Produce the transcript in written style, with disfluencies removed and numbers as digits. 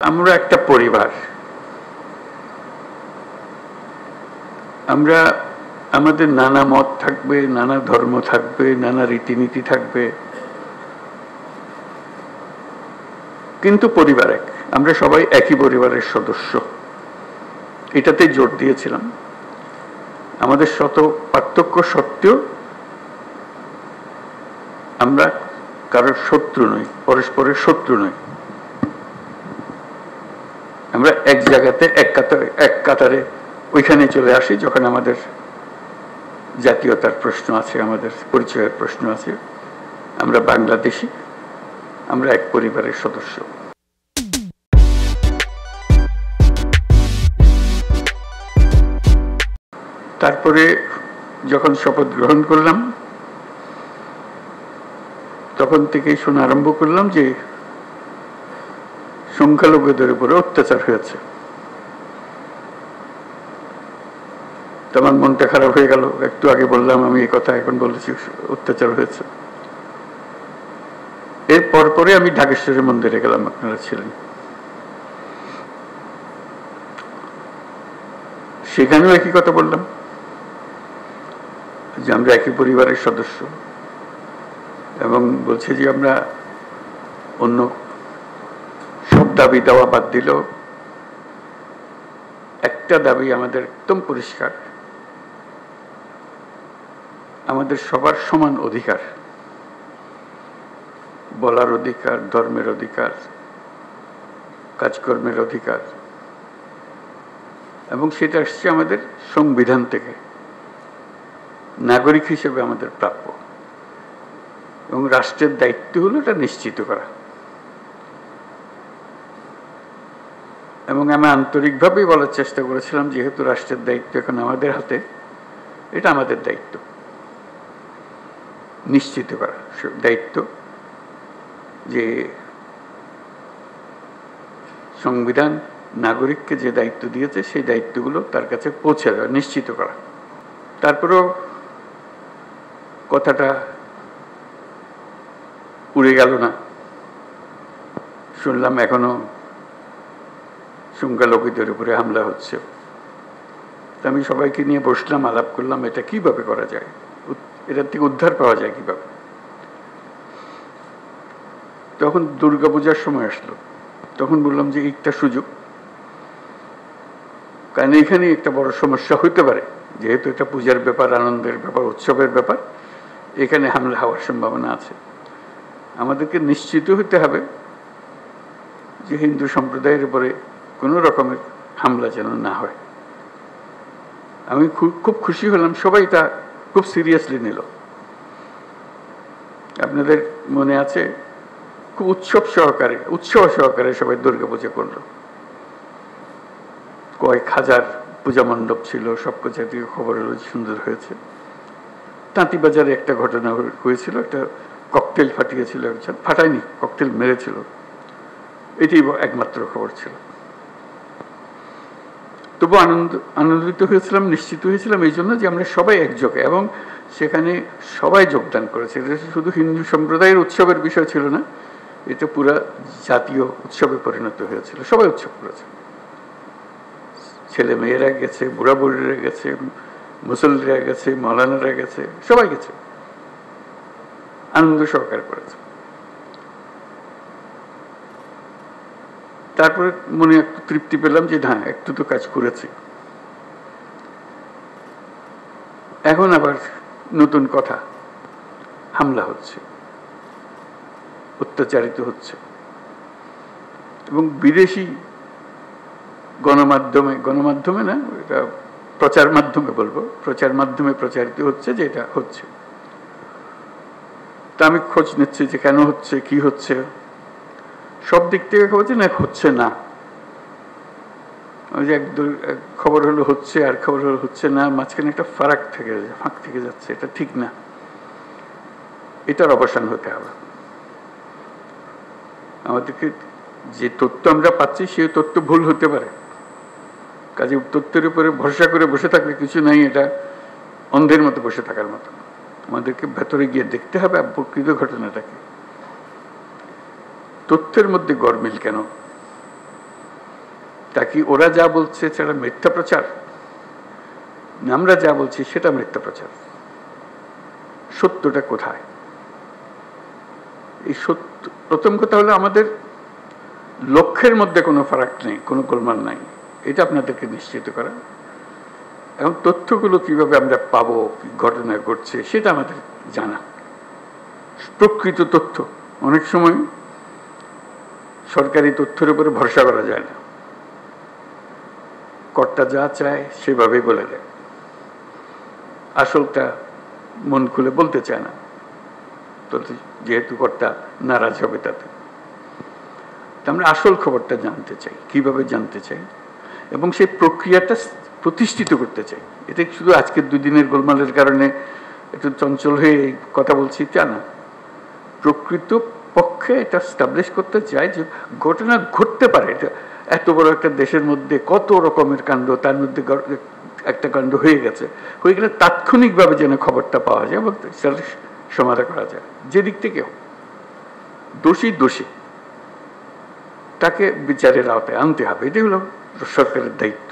আমরা একটা পরিবার। আমরা আমাদের নানা মত থাকবে, নানা ধর্ম থাকবে, নানা রীতিনীতি থাকবে, কিন্তু পরিবার এক। আমরা সবাই একই পরিবারের সদস্য, এটাতে জোর দিয়েছিলাম। আমাদের শত পার্থক্য সত্ত্বেও আমরা কারোর শত্রু নই, পরস্পরের শত্রু নই। আমরা এক জায়গাতে এক কাতারে ওইখানে চলে আসি যখন আমাদের জাতীয়তার প্রশ্ন আছে, আমাদের পরিচয়ের প্রশ্ন আছে। আমরা বাংলাদেশি, আমরা এক পরিবারের সদস্য। তারপরে যখন শপথ গ্রহণ করলাম, তখন থেকেই শোনা আরম্ভ করলাম যে সংখ্যালঘুদের উপরে অত্যাচার হয়েছে। আমার মনটা খারাপ হয়ে গেল। একটু আগে বললাম আমি এই কথা, এখন বলেছি অত্যাচার হয়েছে। এর পরে আমি ঢাকেশ্বরী মন্দিরে গেলাম, আপনারা ছিলেন। সেখানেও একই কথা বললাম যে আমরা একই পরিবারের সদস্য, এবং বলছে যে আমরা অন্য সব দাবি দেওয়া বাদ দিলেও একটা দাবি আমাদের একদম পরিষ্কার, আমাদের সবার সমান অধিকার, বলার অধিকার, ধর্মের অধিকার, কাজকর্মের অধিকার, এবং সেটা আসছে আমাদের সংবিধান থেকে, নাগরিক হিসেবে আমাদের প্রাপ্য। এবং রাষ্ট্রের দায়িত্ব হলো এটা নিশ্চিত করা। এবং আমি আন্তরিকভাবেই বলার চেষ্টা করেছিলাম, যেহেতু রাষ্ট্রের দায়িত্ব এখন আমাদের হাতে, এটা আমাদের দায়িত্ব নিশ্চিত করা, দায়িত্ব যে সংবিধান নাগরিককে যে দায়িত্ব দিয়েছে সেই দায়িত্বগুলো তার কাছে পৌঁছে দেওয়া, নিশ্চিত করা। তারপরেও কথাটা উড়ে গেল না। শুনলাম এখনো সংখ্যালঘুদের উপরে হামলা হচ্ছে। আমি সবাইকে নিয়ে বসলাম, আলাপ করলাম এটা কিভাবে করা যায়, এটার থেকে উদ্ধার পাওয়া যায় কিভাবে। তখন দুর্গাপূজার সময় আসলো, তখন বললাম যে একটা সুযোগ, কারণ এখানে একটা বড় সমস্যা হইতে পারে, যেহেতু এটা পূজার ব্যাপার, আনন্দের ব্যাপার, উৎসবের ব্যাপার, এখানে হামলা হওয়ার সম্ভাবনা আছে। আমাদেরকে নিশ্চিত হতে হবে যে হিন্দু সম্প্রদায়ের উপরে কোনো রকমের হামলা যেন না হয়। আমি খুব খুশি হলাম, সবাই তা খুব সিরিয়াসলি নিল। আপনাদের মনে আছে, খুব উৎসব সহকারে সবাই দুর্গাপূজা করলো। কয়েক হাজার পূজা মণ্ডপ ছিল, সব কিছু থেকে খবর হলো সুন্দর হয়েছে। তাঁতিবাজারে একটা ঘটনা হয়েছিল, একটা ককটেল ফাটিয়েছিল একজন, ফাটায়নি, ককটেল মেরেছিল, এটি একমাত্র খবর ছিল। তবু আনন্দিত হয়েছিলাম, নিশ্চিত হয়েছিলাম এই জন্য যে আমরা সবাই একযোগে, এবং সেখানে সবাই যোগদান করেছে। এটা শুধু হিন্দু সম্প্রদায়ের উৎসবের বিষয় ছিল না, এটা পুরা জাতীয় উৎসবে পরিণত হয়েছিল। সবাই উৎসব করেছে, ছেলে মেয়েরা গেছে, বুড়া বুড়িরা গেছে, মুসল্লিরা গেছে, মৌলানারা গেছে, সবাই গেছে, আনন্দ সহকারে করেছে। তারপরে মনে একটু তৃপ্তি পেলাম যে না, একটু তো কাজ করেছি। এখন আবার নতুন কথা, হামলা হচ্ছে, অত্যাচারিত হচ্ছে, এবং বিদেশি গণমাধ্যমে না, এটা প্রচার মাধ্যমে বলবো, প্রচার মাধ্যমে প্রচারিত হচ্ছে যে এটা হচ্ছে। তা আমি খোঁজ নিচ্ছি যে কেন হচ্ছে, কি হচ্ছে। সব দিক থেকে খবর না, হচ্ছে না। ওই যে এক খবর হলো হচ্ছে, আর খবর হলো হচ্ছে না, মাঝখানে একটা ফাঁক থেকে যাচ্ছে, এটা ঠিক না। এটার অবসান হতে হবে। আমাদেরকে যে তথ্য আমরা পাচ্ছি সেই তথ্য ভুল হতে পারে, কাজে তথ্যের উপরে ভরসা করে বসে থাকলে কিছু নাই, এটা অন্ধের মতো বসে থাকার মতো। আমাদেরকে ভেতরে গিয়ে দেখতে হবে প্রকৃত ঘটনাটাকে, তথ্যের মধ্যে গরমিল কেন, তা কি ওরা যা বলছে সেটা মিথ্যা প্রচার, আমরা যা বলছি সেটা মিথ্যা প্রচার? সত্যটা কোথায়? এই সত্য, প্রথম কথা হলো আমাদের লক্ষ্যের মধ্যে কোনো ফারাক নেই, কোনো গোলমাল নাই, এটা আপনাদেরকে নিশ্চিত করা। এবং তথ্যগুলো কিভাবে আমরা পাবো, ঘটনা ঘটছে সেটা আমাদের জানা, প্রকৃত তথ্য। অনেক সময় সরকারি তথ্যের উপরে ভরসা করা যায় না, কর্তা যা চায় সেভাবেই বলে দেয়, আসলটা মন খুলে বলতে চায় না, তো যেহেতু কর্তা নারাজ হবে তাতে। আমরা আসল খবরটা জানতে চাই, কিভাবে জানতে চাই, এবং সেই প্রক্রিয়াটা প্রতিষ্ঠিত করতে চাই। এটা শুধু আজকের 2 দিনের গোলমালের কারণে একটু চঞ্চল হয়ে কথা বলছি তা না, প্রকৃত পক্ষে এটা স্টাবলিশ করতে চাই যে ঘটনা ঘটতে পারে। এটা এত বড় একটা দেশের মধ্যে কত রকমের কাণ্ড, তার মধ্যে একটা কাণ্ড হয়ে গেছে, হয়ে গেলে তাৎক্ষণিকভাবে যেন খবরটা পাওয়া যায় এবং সেটা সমাধান করা যায়। যে দিক থেকে দোষী তাকে বিচারের আওতায় আনতে হবে, এটাই হলো সরকারের দায়িত্ব।